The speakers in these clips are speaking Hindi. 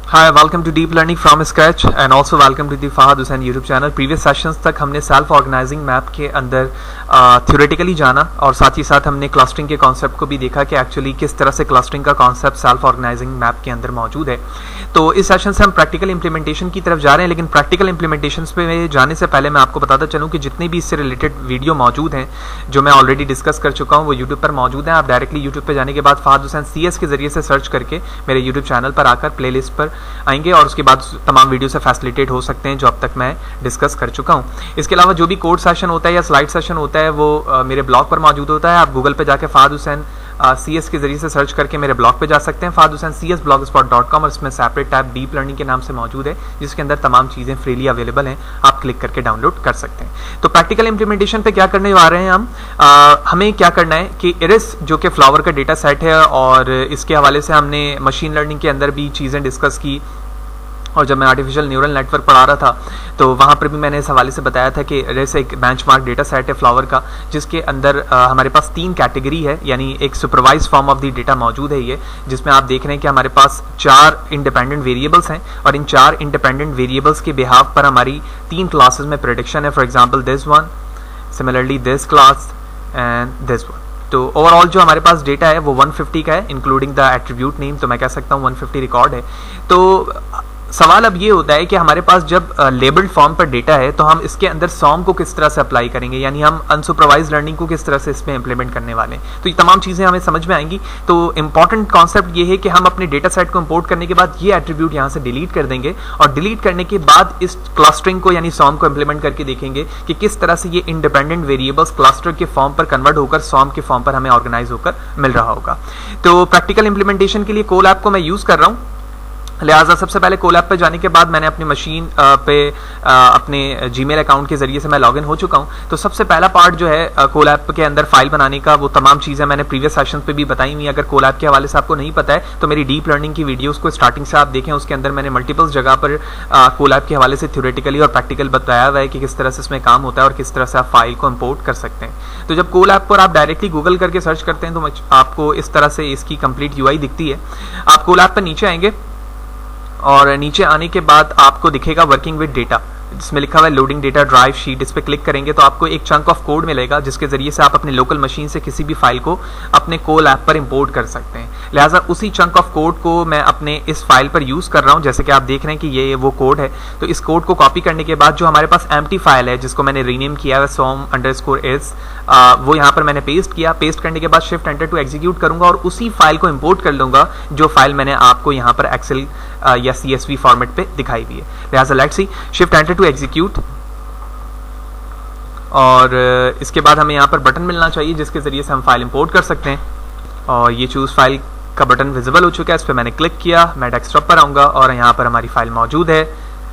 Hi, welcome to Deep Learning from Scratch and also welcome to the Fahad Hussain YouTube channel. Previous sessions तक हमने सेल्फ ऑर्गेनाइजिंग मैप के अंदर थ्योरेटिकली जाना और साथ ही साथ हमने क्लस्टरिंग के कॉन्सेप्ट को भी देखा कि एक्चुअली किस तरह से क्लस्टरिंग का कॉन्सेप्ट सेल्फ ऑर्गेनाइजिंग मैप के अंदर मौजूद है। तो इस सेशन से हम प्रैक्टिकल इंप्लीमेंटेशन की तरफ जा रहे हैं, लेकिन प्रैक्टिकल इंप्लीमेंटेशन पे जाने से पहले मैं आपको बताता चलूँ कि जितने भी इससे रिलेटेड वीडियो मौजूद हैं जो मैं ऑलरेडी डिस्कस कर चुका हूँ वो यूट्यूब पर मौजूद हैं। आप डायरेक्टली यूट्यूब पर जाने के बाद फहद हुसैन CS के जरिए से सर्च करके मेरे यूट्यूब चैनल पर आकर प्ले लिस्ट पर आएंगे और उसके बाद तमाम वीडियो से फैसिलिटेट हो सकते हैं जो अब तक मैं डिस्कस कर चुका हूं। इसके अलावा जो भी कोड सेशन होता है या स्लाइड सेशन होता है वो मेरे ब्लॉग पर मौजूद होता है। आप गूगल पे जाके फहद हुसैन CS के जरिए से सर्च करके मेरे ब्लॉग पे जा सकते हैं, फहद हुसैन CS blogspot.com, और इसमें सेपरेट टैब डीप लर्निंग के नाम से मौजूद है जिसके अंदर तमाम चीज़ें फ्रीली अवेलेबल हैं, आप क्लिक करके डाउनलोड कर सकते हैं। तो प्रैक्टिकल इंप्लीमेंटेशन पे क्या करने जा रहे हैं हम, हमें क्या करना है कि इरिस जो कि फ्लावर का डेटा सेट है और इसके हवाले से हमने मशीन लर्निंग के अंदर भी चीज़ें डिस्कस की, और जब मैं आर्टिफिशियल न्यूरल नेटवर्क पढ़ा रहा था तो वहाँ पर भी मैंने इस हवाले से बताया था कि जैसे एक बेंचमार्क डेटा सेट है फ्लावर का जिसके अंदर हमारे पास 3 कैटेगरी है, यानी एक supervise form of the data मौजूद है ये, जिसमें आप देख रहे हैं कि हमारे पास 4 इंडिपेंडेंट वेरिएबल्स हैं और इन 4 इंडिपेंडेंट वेरिएबल्स के बिहाफ पर हमारी 3 क्लासेस में प्रेडिक्शन है। For example this one, similarly this class and this one. तो ओवरऑल जो हमारे पास डेटा है वो 150 का है इंक्लूडिंग द एट्रीब्यूट नेम, तो मैं कह सकता हूँ 150 रिकॉर्ड है। तो सवाल अब ये होता है कि हमारे पास जब लेबल्ड फॉर्म पर डेटा है तो हम इसके अंदर सॉम को किस तरह से अप्लाई करेंगे, यानी हम अनसुपरवाइज लर्निंग को किस तरह से इसमें इंप्लीमेंट करने वाले हैं। तो ये तमाम चीज़ें हमें समझ में आएंगी। तो इंपॉर्टेंट कॉन्सेप्ट ये है कि हम अपने डेटा सेट को इंपोर्ट करने के बाद ये एट्रीब्यूट यहाँ से डिलीट कर देंगे और डिलीट करने के बाद इस क्लस्टरिंग को यानी सॉम को इंप्लीमेंट करके देखेंगे कि किस तरह से ये इंडिपेंडेंट वेरिएबल्स क्लस्टर के फॉर्म पर कन्वर्ट होकर सॉम के फॉर्म पर हमें ऑर्गेनाइज होकर मिल रहा होगा। तो प्रैक्टिकल इंप्लीमेंटेशन के लिए कोलैब को मैं यूज़ कर रहा हूँ, लिहाजा सबसे पहले कोलैब पे जाने के बाद मैंने अपनी मशीन पे अपने जीमेल अकाउंट के जरिए से मैं लॉगिन हो चुका हूँ। तो सबसे पहला पार्ट जो है कोलैब के अंदर फाइल बनाने का, वो तमाम चीज़ें मैंने प्रीवियस सेशन पे भी बताई हुई। अगर कोलैब के हवाले से आपको नहीं पता है तो मेरी डीप लर्निंग की वीडियोस को स्टार्टिंग से आप देखें, उसके अंदर मैंने मल्टीपल जगह पर कोलैब के हवाले से थ्योरेटिकली और प्रैक्टिकल बताया हुआ है कि किस तरह से इसमें काम होता है और किस तरह से आप फाइल को इम्पोर्ट कर सकते हैं। तो जब कोलैब पर आप डायरेक्टली गूगल करके सर्च करते हैं तो आपको इस तरह से इसकी कंप्लीट UI दिखती है। आप कोलैब पर नीचे आएंगे और नीचे आने के बाद आपको दिखेगा वर्किंग विद डेटा, जिसमें लिखा हुआ है लोडिंग डेटा ड्राइव शीट। इस पर क्लिक करेंगे तो आपको एक चंक ऑफ कोड मिलेगा जिसके जरिए से आप अपने लोकल मशीन से किसी भी फाइल को अपने कोलैब पर इंपोर्ट कर सकते हैं। लिहाजा उसी चंक ऑफ कोड को मैं अपने इस फाइल पर यूज़ कर रहा हूं। जैसे कि आप देख रहे हैं कि ये वो कोड है, तो इस कोड को कॉपी करने के बाद जो हमारे पास एम्प्टी फाइल है जिसको मैंने रीनेम किया है som_is, वो यहाँ पर मैंने पेस्ट किया। पेस्ट करने के बाद शिफ्ट एंटर टू एग्जीक्यूट करूंगा और उसी फाइल को इंपोर्ट कर लूंगा जो फाइल मैंने आपको यहाँ पर एक्सेल या CSV फॉर्मेट पे दिखाई हुई है। लिहाजा let's see, shift enter to execute, और इसके बाद हमें यहाँ पर बटन मिलना चाहिए जिसके जरिए से हम फाइल इंपोर्ट कर सकते हैं। और ये चूज फाइल का बटन विजिबल हो चुका है, इस पर मैंने क्लिक किया। मैं डेस्कटॉप पर आऊँगा और यहाँ पर हमारी फाइल मौजूद है,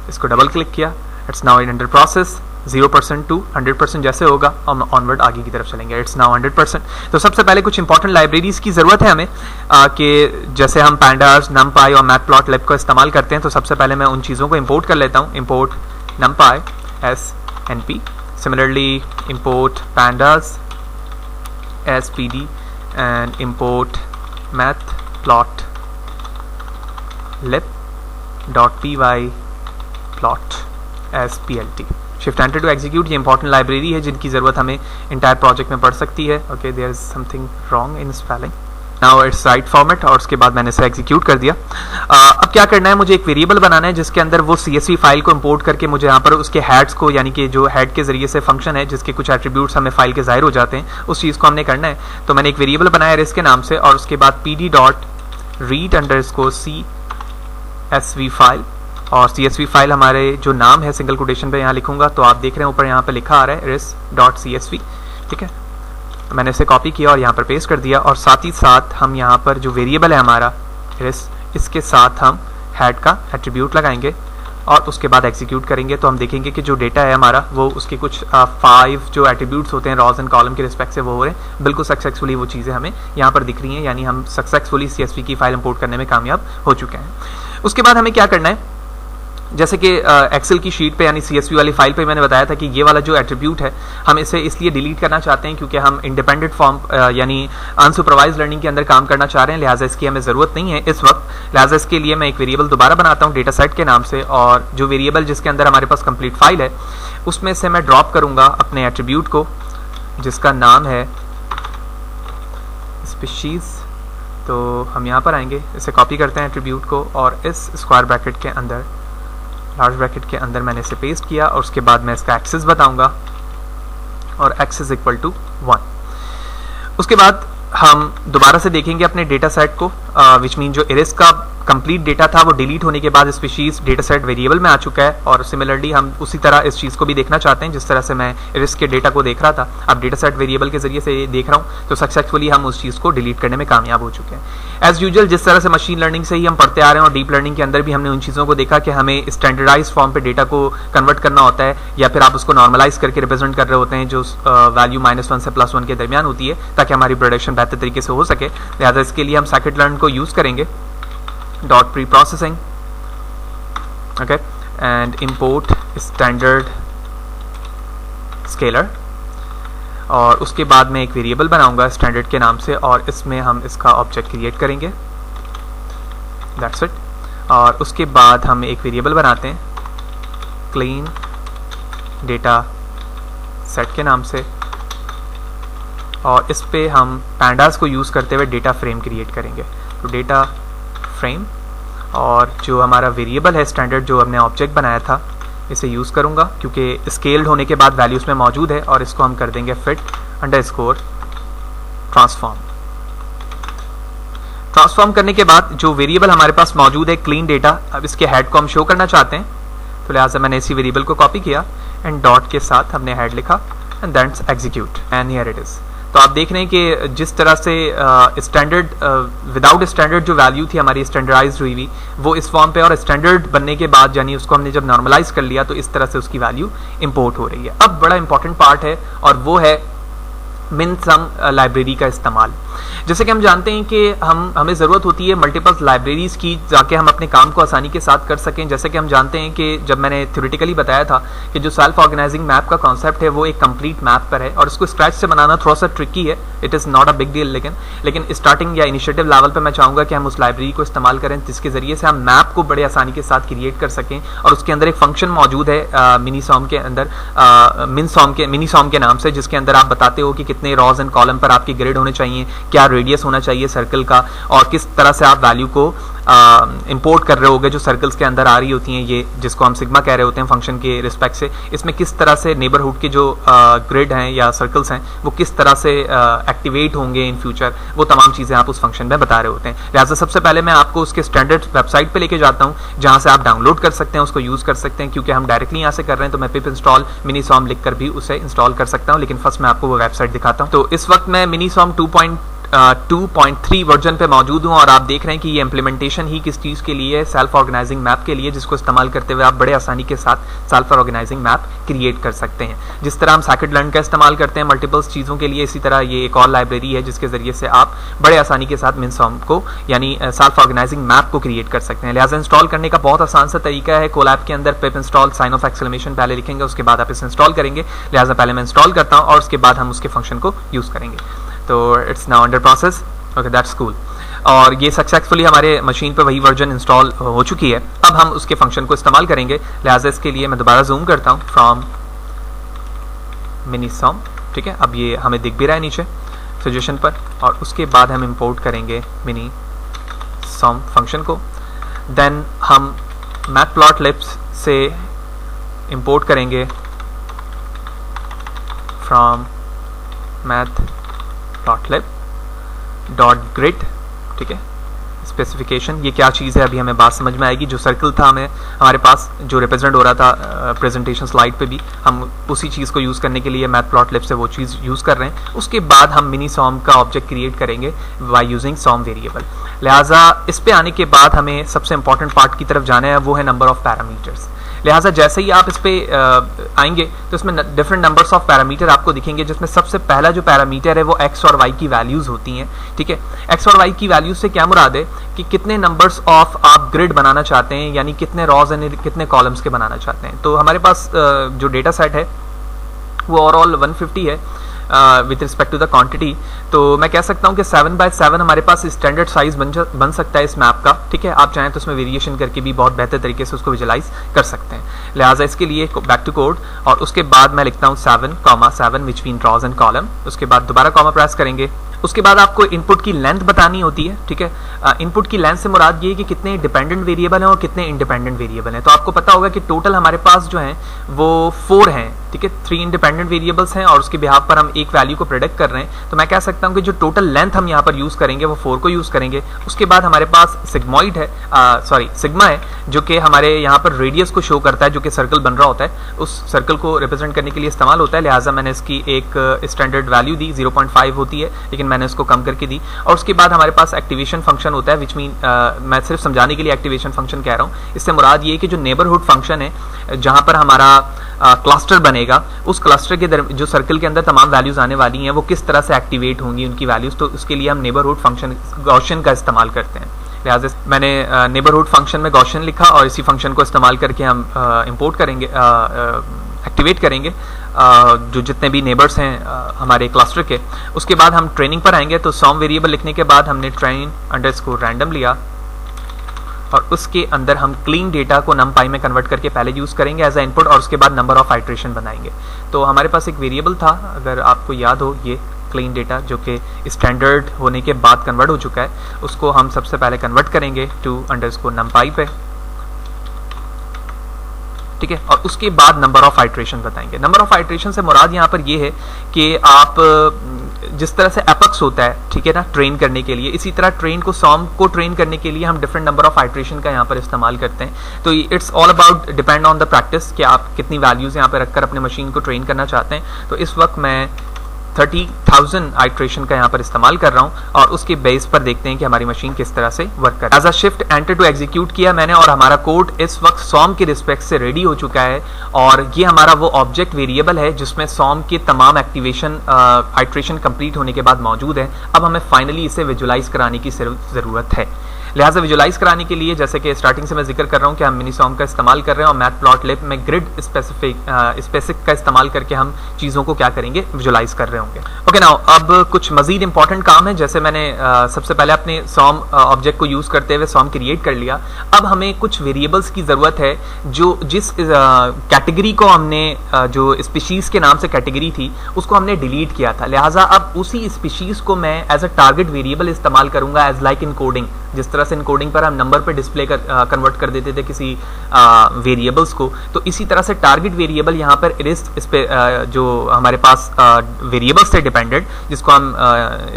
इसको डबल क्लिक किया। It's now in under process, 0% to 100% जैसे होगा हम ऑनवर्ड आगे की तरफ चलेंगे। It's now 100%। तो सबसे पहले कुछ इंपॉर्टेंट लाइब्रेरीज की ज़रूरत है हमें कि जैसे हम पैंडास, नमपाई और मैटप्लॉटलिब को इस्तेमाल करते हैं। तो सबसे पहले मैं उन चीज़ों को इंपोर्ट कर लेता हूँ। Import NumPy SNP, similarly import pandas SPD and import matplotlib.py plot as PLT। Shift enter to execute, ये इंपॉर्टेंट लाइब्रेरी है जिनकी ज़रूरत हमें इंटायर प्रोजेक्ट में पड़ सकती है। Okay, there is something wrong in spelling. Now it's right format, और उसके बाद मैंने इसे एग्जीक्यूट कर दिया। अब क्या करना है, मुझे एक वेरिएबल बनाना है जिसके अंदर वो CSV फाइल को इंपोर्ट करके मुझे यहाँ पर उसके हेड्स को, यानी कि जो हेड के जरिए से फंक्शन है जिसके कुछ एट्रीब्यूट्स हमें फाइल के जाहिर हो जाते हैं, उस चीज़ को हमने करना है। तो मैंने एक वेरिएबल बनाया इसके नाम से, और उसके बाद pd.read_csv फाइल, और CSV फाइल हमारे जो नाम है सिंगल कोटेशन पे यहाँ लिखूंगा। तो आप देख रहे हैं ऊपर यहाँ पे लिखा आ रहा है ris.csv, ठीक है। तो मैंने इसे कॉपी किया और यहाँ पर पेस्ट कर दिया, और साथ ही साथ हम यहाँ पर जो वेरिएबल है हमारा ris, इसके साथ हम हेड का एट्रीब्यूट लगाएंगे और उसके बाद एग्जीक्यूट करेंगे। तो हम देखेंगे कि जो डेटा है हमारा वो उसके कुछ 5 जो एट्रीब्यूट्स होते हैं रॉज एंड कॉलम के रिस्पेक्ट से वो हो रहे हैं। बिल्कुल सक्सेसफुली वो चीज़ें हमें यहाँ पर दिख रही हैं, यानी हम सक्सेसफुली CSV की फाइल इंपोर्ट करने में कामयाब हो चुके हैं। उसके बाद हमें क्या करना है, जैसे कि एक्सेल की शीट पे यानी CSV वाली फाइल पे मैंने बताया था कि ये वाला जो एट्रीब्यूट है हम इसे इसलिए डिलीट करना चाहते हैं क्योंकि हम इंडिपेंडेंट फॉर्म यानी अनसुपरवाइज लर्निंग के अंदर काम करना चाह रहे हैं, लिहाजा इसकी हमें ज़रूरत नहीं है इस वक्त। लिहाजा इसके लिए मैं एक वेरिएबल दोबारा बनाता हूँ डेटा सेट के नाम से, और जो वेरिएबल जिसके अंदर हमारे पास कंप्लीट फाइल है उसमें से मैं ड्रॉप करूँगा अपने एट्रीब्यूट को जिसका नाम है स्पीशीज़। तो हम यहाँ पर आएंगे, इसे कॉपी करते हैं एट्रीब्यूट को, और इस स्क्वायर ब्रैकेट के अंदर, लार्ज ब्रैकेट के अंदर मैंने इसे पेस्ट किया, और उसके बाद मैं इसका एक्सेस बताऊंगा और एक्सेस इक्वल टू 1। उसके बाद हम दोबारा से देखेंगे अपने डेटा सेट को, विच मीन जो इरेस का कंप्लीट डेटा था वो डिलीट होने के बाद स्पीशीज डेटा सेट वेरिएबल में आ चुका है, और सिमिलरली हम उसी तरह इस चीज़ को भी देखना चाहते हैं जिस तरह से मैं इरेस के डेटा को देख रहा था, अब डेटा सेट वेरिएबल के जरिए से देख रहा हूँ, तो सक्सेसफुली हम उस चीज़ को डिलीट करने में कामयाब हो चुके हैं। एज यूजुअल जिस तरह से मशीन लर्निंग से ही हम पढ़ते आ रहे हैं और डीप लर्निंग के अंदर भी हमने उन चीज़ों को देखा कि हमें स्टैंडर्डाइज फॉर्म पे डेटा को कन्वर्ट करना होता है, या फिर आप उसको नॉर्मलाइज करके रिप्रेजेंट कर रहे होते हैं जो वैल्यू -1 से +1 के दरमियान होती है, ताकि हमारी प्रोडक्शन बेहतर तरीके से हो सके। लिहाजा इसके लिए हम scikit learn को यूज़ करेंगे, dot pre-processing, okay, and import standard scalar, और उसके बाद मैं एक वेरिएबल बनाऊंगा स्टैंडर्ड के नाम से, और इसमें हम इसका ऑब्जेक्ट क्रिएट करेंगे, दैट्स इट। और उसके बाद हम एक वेरिएबल बनाते हैं क्लीन डेटा सेट के नाम से, और इस पे हम पैंडास को यूज़ करते हुए डेटा फ्रेम क्रिएट करेंगे। तो डेटा फ्रेम, और जो हमारा वेरिएबल है स्टैंडर्ड जो हमने ऑब्जेक्ट बनाया था इसे यूज़ करूँगा क्योंकि स्केल्ड होने के बाद वैल्यूज़ में मौजूद है, और इसको हम कर देंगे फिट अंडरस्कोर ट्रांसफॉर्म। ट्रांसफॉर्म करने के बाद जो वेरिएबल हमारे पास मौजूद है क्लीन डेटा, अब इसके हेड को हम शो करना चाहते हैं, तो लिहाजा मैंने इसी वेरिएबल को कॉपी किया एंड डॉट के साथ हमने हेड लिखा and that's execute, and here it is. तो आप देख रहे हैं कि जिस तरह से स्टैंडर्ड विदाउट स्टैंडर्ड जो वैल्यू थी हमारी स्टैंडर्डाइज्ड हुई हुई वो इस फॉर्म पे, और स्टैंडर्ड बनने के बाद यानी उसको हमने जब नॉर्मलाइज कर लिया तो इस तरह से उसकी वैल्यू इंपोर्ट हो रही है। अब बड़ा इंपॉर्टेंट पार्ट है और वो है मिन सम लाइब्रेरी का इस्तेमाल। जैसे कि हम जानते हैं कि हमें ज़रूरत होती है मल्टीपल लाइब्रेरीज़ की, जाके हम अपने काम को आसानी के साथ कर सकें। जैसे कि हम जानते हैं कि जब मैंने थ्योरेटिकली बताया था कि जो सेल्फ ऑर्गेनाइजिंग मैप का कॉन्सेप्ट है वो एक कंप्लीट मैप पर है, और उसको स्क्रैच से बनाना थोड़ा सा ट्रिकी है, it is not a big deal, लेकिन स्टार्टिंग या इनिशिएटिव लेवल पर मैं चाहूँगा कि हम उस लाइब्रेरी को इस्तेमाल करें जिसके ज़रिए से हम मैप को बड़े आसानी के साथ क्रिएट कर सकें। और उसके अंदर एक फंक्शन मौजूद है मिनीसॉम के अंदर, मिनीसॉम के नाम से, जिसके अंदर आप बताते हो कि कितने रॉज एंड कॉलम पर आपकी ग्रिड होने चाहिए, क्या रेडियस होना चाहिए सर्कल का, और किस तरह से आप वैल्यू को इंपोर्ट कर रहे होगे जो सर्कल्स के अंदर आ रही होती हैं, ये जिसको हम सिग्मा कह रहे होते हैं फंक्शन के रिस्पेक्ट से। इसमें किस तरह से नेबरहुड के जो ग्रिड हैं या सर्कल्स हैं वो किस तरह से एक्टिवेट होंगे इन फ्यूचर, वो तमाम चीज़ें आप उस फंक्शन में बता रहे होते हैं। लिहाजा सबसे पहले मैं आपको उसके स्टैंडर्ड वेबसाइट पे लेके जाता हूँ जहाँ से आप डाउनलोड कर सकते हैं, उसको यूज़ कर सकते हैं। क्योंकि हम डायरेक्टली यहाँ से कर रहे हैं तो मैं पिप इंस्टॉल मिनीसॉम लिख कर भी उसे इंस्टॉल कर सकता हूँ, लेकिन फर्स्ट मैं आपको वो वेबसाइट दिखाता हूँ। तो इस वक्त मैं मिनीसॉम 2.3 वर्जन पे मौजूद हूँ, और आप देख रहे हैं कि ये इम्प्लीमेंटेशन ही किस चीज़ के लिए है, सेल्फ ऑर्गेनाइजिंग मैप के लिए, जिसको इस्तेमाल करते हुए आप बड़े आसानी के साथ सेल्फ ऑर्गेनाइजिंग मैप क्रिएट कर सकते हैं। जिस तरह हम scikit learn का इस्तेमाल करते हैं मल्टीपल्स चीज़ों के लिए, इसी तरह ये एक और लाइब्रेरी है जिसके ज़रिए से आप बड़े आसानी के साथ मिनसॉम को यानी सेल्फ ऑर्गेनाइजिंग मैप को क्रिएट कर सकते हैं। लिहाजा इंस्टॉल करने का बहुत आसान सा तरीका है, कोलैब के अंदर pip install sign of exclamation पहले लिखेंगे, उसके बाद आप इसे इंस्टॉल करेंगे। लिहाजा पहले मैं इंस्टॉल करता हूँ और उसके बाद हम उसके फंक्शन को यूज़ करेंगे। तो it's now under process, okay that's cool. और ये सक्सेसफुली हमारे मशीन पे वही वर्जन इंस्टॉल हो चुकी है। अब हम उसके फंक्शन को इस्तेमाल करेंगे। लिहाजा इसके लिए मैं दोबारा जूम करता हूँ फ्रॉम मिनीसॉम, ठीक है, अब ये हमें दिख भी रहा है नीचे सजेशन पर, और उसके बाद हम इंपोर्ट करेंगे मिनीसॉम फंक्शन को। देन हम मैटप्लॉटलिब से इंपोर्ट करेंगे फ्रॉम मैटप्लॉटलिब डॉट ग्रिड, ठीक है। स्पेसिफिकेशन ये क्या चीज़ है अभी हमें बात समझ में आएगी। जो सर्कल था हमारे पास जो रिप्रेजेंट हो रहा था प्रेजेंटेशन स्लाइड पे भी, हम उसी चीज़ को यूज़ करने के लिए मैटप्लॉटलिब से वो चीज़ यूज़ कर रहे हैं। उसके बाद हम मिनीसॉम का ऑब्जेक्ट क्रिएट करेंगे बाय यूजिंग सॉम वेरिएबल। लिहाजा इस पे आने के बाद हमें सबसे इंपॉर्टेंट पार्ट की तरफ जाना है, वो है नंबर ऑफ पैरामीटर्स। लिहाजा जैसे ही आप इस पे आएंगे तो इसमें डिफरेंट नंबर्स ऑफ पैरामीटर आपको दिखेंगे, जिसमें सबसे पहला जो पैरामीटर है वो एक्स और वाई की वैल्यूज़ होती हैं, ठीक है। एक्स और वाई की वैल्यूज से क्या मुराद है कि कितने नंबर्स ऑफ आप ग्रिड बनाना चाहते हैं, यानी कितने रॉज एंड कितने कॉलम्स के बनाना चाहते हैं। तो हमारे पास जो डेटा सेट है वो ओवरऑल 150 है with respect to the quantity. तो मैं कह सकता हूँ कि 7x7 हमारे पास स्टैंडर्ड साइज बन सकता है इस मैप का, ठीक है। आप चाहें तो उसमें वेरिएशन करके भी बहुत बेहतर तरीके से उसको विजुलाइज कर सकते हैं। लिहाजा इसके लिए बैक टू कोड और उसके बाद मैं लिखता हूँ 7,7 which mean rows and column, उसके बाद दोबारा कॉमा प्रेस करेंगे। उसके बाद आपको इनपुट की लेंथ बतानी होती है, ठीक है। इनपुट की लेंथ से मुराद ये है कि कितने डिपेंडेंट वेरिएबल हैं और कितने इंडिपेंडेंट वेरिएबल हैं। तो आपको पता होगा कि टोटल हमारे पास जो हैं वो 4 हैं, ठीक है। 3 इंडिपेंडेंट वेरिएबल्स हैं और उसके बिहाफ पर हम एक वैल्यू को प्रेडिक्ट कर रहे हैं। तो मैं कह सकता हूं कि जो टोटल लेंथ हम यहां पर यूज करेंगे वो 4 को यूज करेंगे। उसके बाद हमारे पास सिग्मॉइड है, सिग्मा है, जो कि हमारे यहाँ पर रेडियस को शो करता है, जो कि सर्कल बन रहा होता है, उस सर्कल को रिप्रेजेंट करने के लिए इस्तेमाल होता है। लिहाजा मैंने इसकी एक स्टैंडर्ड वैल्यू दी, 0.5 होती है, लेकिन मैंने इसको कम करके दी। और उसके बाद हमारे पास एक्टिवेशन फंक्शन होता है, विच मीन मैं सिर्फ समझाने के लिए एक्टिवेशन फंक्शन कह रहा हूँ। इससे मुराद ये कि जो नेबरहुड फंक्शन है, जहां पर हमारा क्लस्टर बनेगा, उस क्लस्टर के जो सर्कल के अंदर तमाम वैल्यूज आने वाली हैं वो किस तरह से एक्टिवेट होंगी उनकी वैल्यूज, तो उसके लिए हम नेबरहुड फंक्शन गॉसियन का इस्तेमाल करते हैं। लिहाजा मैंने नेबरहुड फंक्शन में गॉसियन लिखा और इसी फंक्शन को इस्तेमाल करके हम इंपोर्ट करेंगे, एक्टिवेट करेंगे जो जितने भी नेबर्स हैं हमारे क्लस्टर के। उसके बाद हम ट्रेनिंग पर आएंगे। तो सॉम वेरिएबल लिखने के बाद हमने ट्रेन अंडरस्कोर रैंडम लिया और उसके अंदर हम क्लीन डेटा को numpy में कन्वर्ट करके पहले यूज करेंगे एज ए इनपुट और उसके बाद नंबर ऑफ आइट्रेशन बनाएंगे। तो हमारे पास एक वेरिएबल था, अगर आपको याद हो, ये क्लीन डेटा जो कि स्टैंडर्ड होने के बाद कन्वर्ट हो चुका है, उसको हम सबसे पहले कन्वर्ट करेंगे टू अंडरस्कोर numpy पे, ठीक है। और उसके बाद नंबर ऑफ आइट्रेशन बताएंगे। नंबर ऑफ आइट्रेशन से मुराद यहाँ पर ये है कि आप जिस तरह से एपक्स होता है, ठीक है ना, ट्रेन करने के लिए, इसी तरह ट्रेन को सॉम को ट्रेन करने के लिए हम डिफरेंट नंबर ऑफ आइट्रेशन का यहाँ पर इस्तेमाल करते हैं। तो it's all about depend on the practice कि आप कितनी वैल्यूज यहाँ पर रखकर अपने मशीन को ट्रेन करना चाहते हैं। तो इस वक्त मैं 30,000 आइट्रेशन का यहाँ पर इस्तेमाल कर रहा हूँ और उसके बेस पर देखते हैं कि हमारी मशीन किस तरह से वर्क कर रही है। As a shift enter to execute किया मैंने और हमारा कोड इस वक्त सॉम के रिस्पेक्ट से रेडी हो चुका है और ये हमारा वो ऑब्जेक्ट वेरिएबल है जिसमें सॉम के तमाम एक्टिवेशन आइट्रेशन कंप्लीट होने के बाद मौजूद है। अब हमें फाइनली इसे विजुलाइज कराने की जरूरत है। लिहाजा विजुलाइज कराने के लिए, जैसे कि स्टार्टिंग से मैं जिक्र कर रहा हूं कि हम मिनीसॉम का इस्तेमाल कर रहे हैं और मैटप्लॉटलिब में ग्रिड स्पेसिफिक का इस्तेमाल करके हम चीज़ों को क्या करेंगे, विजुलाइज कर रहे होंगे। ओके नाउ अब कुछ मजीद इंपॉर्टेंट काम है। जैसे मैंने सबसे पहले अपने सॉम ऑब्जेक्ट को यूज करते हुए सॉम क्रिएट कर लिया। अब हमें कुछ वेरिएबल्स की जरूरत है जो जिस कैटेगरी को हमने जो स्पीशीज के नाम से कैटेगरी थी उसको हमने डिलीट किया था। लिहाजा अब उसी स्पीशीज को मैं एज अ टारगेट वेरिएबल इस्तेमाल करूंगा एज लाइक इनकोडिंग। जिस तरह से इनकोडिंग पर हम नंबर पे डिस्प्ले कन्वर्ट कर देते थे किसी वेरिएबल्स को, तो इसी तरह से टारगेट वेरिएबल यहाँ पर इस पे जो हमारे पास वेरिएबल्स थे डिपेंडेंट, जिसको हम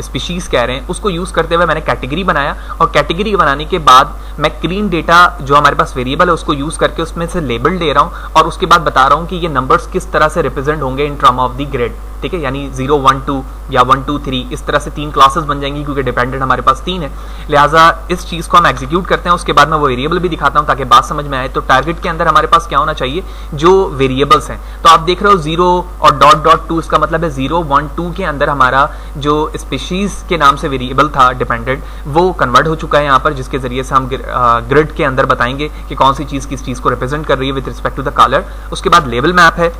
स्पीशीज कह रहे हैं, उसको यूज करते हुए मैंने कैटेगरी बनाया और कैटेगरी बनाने के बाद मैं क्लीन डेटा जो हमारे पास वेरिएबल है उसको यूज करके उसमें से लेबल दे रहा हूँ और उसके बाद बता रहा हूँ कि ये नंबर्स किस तरह से रिप्रेजेंट होंगे in term of the grid, ठीक है। यानी 0, 1, 2 या 1, 2, 3 इस तरह से 3 क्लासेस बन जाएंगी क्योंकि डिपेंडेंट हमारे पास 3 है। लिहाजा इस चीज को हम एग्जीक्यूट करते हैं। उसके बाद मैं वो वेरिएबल भी दिखाता हूं ताकि बात समझ में आए। तो टारगेट के अंदर हमारे पास क्या होना चाहिए, जो वेरिएबल्स हैं। तो आप देख रहे हो 0 और .2 इसका मतलब है 0, 1, 2 के अंदर हमारा जो स्पीशीज के नाम से वेरिएबल था डिपेंडेंट वो कन्वर्ट हो चुका है यहाँ पर, जिसके जरिए से हम ग्रिड के अंदर बताएंगे कि कौन सी चीज किस चीज को रिप्रेजेंट कर रही है with respect to the colour. उसके बाद लेबल मैप है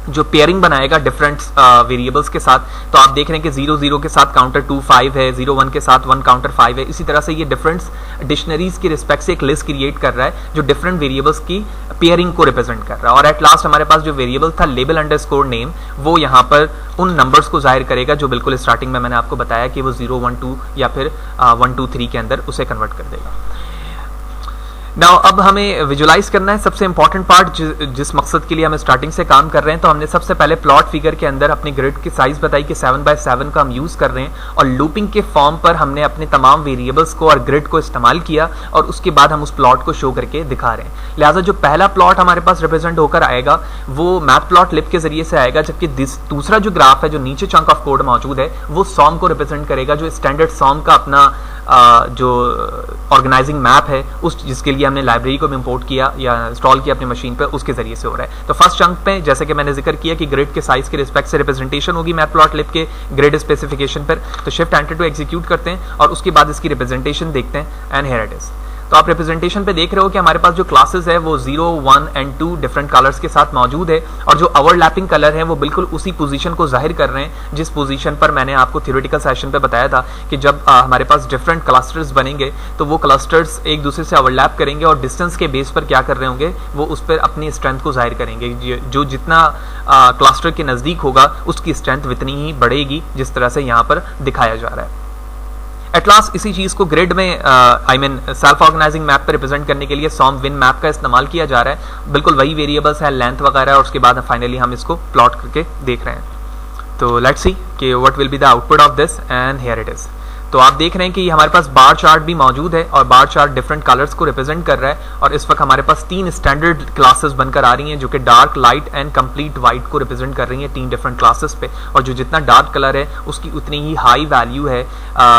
जो पेयरिंग बनाएगा डिफरेंट वेरिएबल्स के साथ। तो आप देख रहे हैं कि 0, 0 के साथ काउंटर 2, 5 है, 0, 1 के साथ 1 काउंटर 5 है। इसी तरह से ये डिफरेंट डिक्शनरीज के रिस्पेक्ट से एक लिस्ट क्रिएट कर रहा है जो डिफरेंट वेरिएबल्स की पेयरिंग को रिप्रेजेंट कर रहा है। और एट लास्ट हमारे पास जो वेरिएबल था लेबल अंडरस्कोर नेम, वो यहाँ पर उन नंबर्स को जाहिर करेगा जो बिल्कुल स्टार्टिंग में मैंने आपको बताया कि वो 0, 1, 2 या फिर 1, 2, 3 के अंदर उसे कन्वर्ट कर देगा। नाउ अब हमें विजुलाइज करना है सबसे इंपॉर्टेंट पार्ट जिस मकसद के लिए हम स्टार्टिंग से काम कर रहे हैं। तो हमने सबसे पहले प्लॉट फिगर के अंदर अपनी ग्रिड की साइज बताई कि 7x7 का हम यूज कर रहे हैं और लूपिंग के फॉर्म पर हमने अपने तमाम वेरिएबल्स को और ग्रिड को इस्तेमाल किया और उसके बाद हम उस प्लॉट को शो करके दिखा रहे हैं। लिहाजा जो पहला प्लॉट हमारे पास रिप्रेजेंट होकर आएगा वो मैटप्लॉटलिब के जरिए से आएगा, जबकि दूसरा जो ग्राफ है जो नीचे चंक ऑफ कोड मौजूद है वो सॉम को रिप्रेजेंट करेगा, जो स्टैंडर्ड सॉम का अपना जो ऑर्गेनाइजिंग मैप है उस जिसके लिए हमने लाइब्रेरी को भी इंपोर्ट किया या इंस्टॉल किया अपनी मशीन पे, उसके जरिए से हो रहा है। तो फर्स्ट चंक पे जैसे कि मैंने जिक्र किया कि ग्रिड के साइज के रिस्पेक्ट से रिप्रेजेंटेशन होगी मैटप्लॉटलिब के ग्रिड स्पेसिफिकेशन पर। तो शिफ्ट एंटर टू एग्जीक्यूट करते हैं और उसके बाद इसकी रिप्रेजेंटेशन देखते हैं एंड हियर इट इज। तो आप रिप्रेजेंटेशन पे देख रहे हो कि हमारे पास जो क्लासेस है वो 0, 1 एंड 2 डिफरेंट कलर्स के साथ मौजूद है और जो ओवरलैपिंग कलर है वो बिल्कुल उसी पोजीशन को जाहिर कर रहे हैं जिस पोजीशन पर मैंने आपको थ्योरेटिकल सेशन पे बताया था कि जब हमारे पास डिफरेंट क्लस्टर्स बनेंगे तो वो क्लस्टर्स एक दूसरे से ओवरलैप करेंगे और डिस्टेंस के बेस पर क्या कर रहे होंगे, वो उस पर अपनी स्ट्रेंथ को जाहिर करेंगे। जो जितना क्लस्टर के नज़दीक होगा उसकी स्ट्रेंथ उतनी ही बढ़ेगी, जिस तरह से यहाँ पर दिखाया जा रहा है। एट लास्ट इसी चीज को ग्रिड में सेल्फ ऑर्गेनाइजिंग मैप पे रिप्रेजेंट करने के लिए सॉम विन मैप का इस्तेमाल किया जा रहा है। बिल्कुल वही वेरिएबल्स है, लेंथ वगैरह, और उसके बाद फाइनली हम इसको प्लॉट करके देख रहे हैं। तो लेट्स सी कि what will be the output of this and here it is. तो आप देख रहे हैं कि हमारे पास बार चार्ट भी मौजूद है और बार चार्ट डिफरेंट कलर्स को रिप्रेजेंट कर रहा है और इस वक्त हमारे पास 3 स्टैंडर्ड क्लासेस बनकर आ रही हैं जो कि dark, light and complete white को रिप्रेजेंट कर रही हैं 3 डिफरेंट क्लासेस पे। और जो जितना डार्क कलर है उसकी उतनी ही हाई वैल्यू है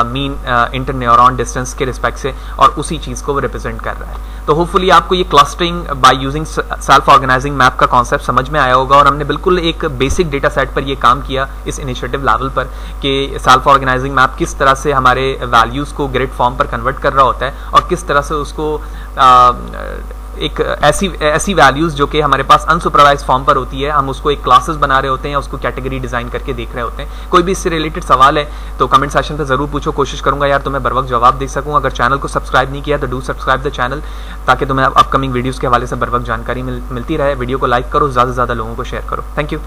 मीन इंटरन्यूरॉन डिस्टेंस के रिस्पेक्ट से और उसी चीज़ को वो रिप्रेजेंट कर रहा है। तो होपफुली आपको ये clustering by using self organising map का कॉन्सेप्ट समझ में आया होगा और हमने बिल्कुल एक बेसिक डेटा सेट पर ये काम किया इस इनिशिएटिव लेवल पर कि सेल्फ ऑर्गेनाइजिंग मैप किस तरह से हमारे वैल्यूज़ को ग्रिड फॉर्म पर कन्वर्ट कर रहा होता है और किस तरह से उसको एक ऐसी वैल्यूज़ जो कि हमारे पास अनसुपरवाइज फॉर्म पर होती है, हम उसको एक क्लासेस बना रहे होते हैं या उसको कैटेगरी डिज़ाइन करके देख रहे होते हैं। कोई भी इससे रिलेटेड सवाल है तो कमेंट सेक्शन पे ज़रूर पूछो, कोशिश करूंगा यार तुम्हें बर वक्त जवाब दे सकूं। अगर चैनल को सब्सक्राइब नहीं किया तो डू सब्सक्राइब द चैनल ताकि तुम्हें अपकमिंग वीडियोज़ के हवाले से बर वक्त जानकारी मिलती रहे। वीडियो को लाइक करो, ज़्यादा से ज़्यादा लोगों को शेयर करो। Thank you.